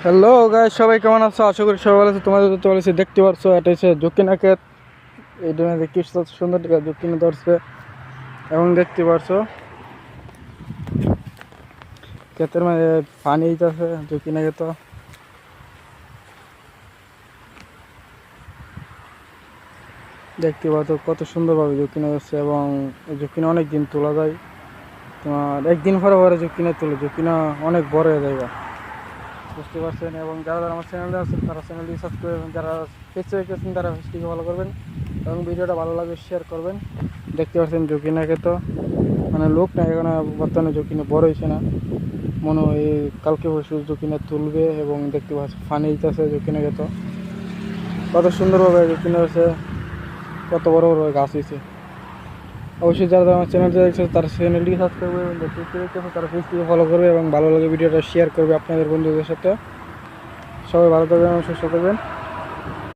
Hello guys, সবাই কেমন আছো? আশা করি সবাই ভালো আছো। তোমাদের তো বলেছি, দেখতে পাচ্ছ এটা হচ্ছে জকিনা ক্ষেত। এই জন্য দেখতে সুন্দর টিকা জকিনা ধরছে এবং দেখতে পাচ্ছ ক্ষেতের মধ্যে পানি আছে। জকিনা ক্ষেত দেখতে পাচ্ছ কত সুন্দরভাবে জকিনা যাচ্ছে এবং এই জকিনা অনেক দিন তোলা যায়। তোমার একদিন পরে পরে জকিনা তোলে, জকিনা অনেক বড় জায়গা, বুঝতে পারছেন। এবং যারা যারা আমার চ্যানেলে আছেন তারা চ্যানেলটি সাবস্ক্রাইব করবেন, যারা ফেসবুকে আছেন তারা ফেসটিকে ফলো করবেন এবং ভিডিওটা ভালো লাগবে শেয়ার করবেন। দেখতে পাচ্ছেন জকিনাকে তো মানে লোক না, এখানে বর্তমানে জকিনা বড় হয়েছে না, মনে হয় কালকে পরশু জকিনা তুলবে। এবং দেখতে পাচ্ছেন ফানি আছে জকিনাকে তো কত সুন্দরভাবে জকিনা হয়েছে, কত বড় বড় গাছ হয়েছে। অবশ্যই যারা যারা আমার চ্যানেলটা দেখছে তারা চ্যানেলটি সাবস্ক্রাইব করবেন, তারা ফেসবুকে ফলো করবে এবং ভালো লাগে ভিডিওটা শেয়ার করবে আপনাদের বন্ধুদের সাথে। সবাই ভালো থাকবেন এবং সুস্থ থাকবেন।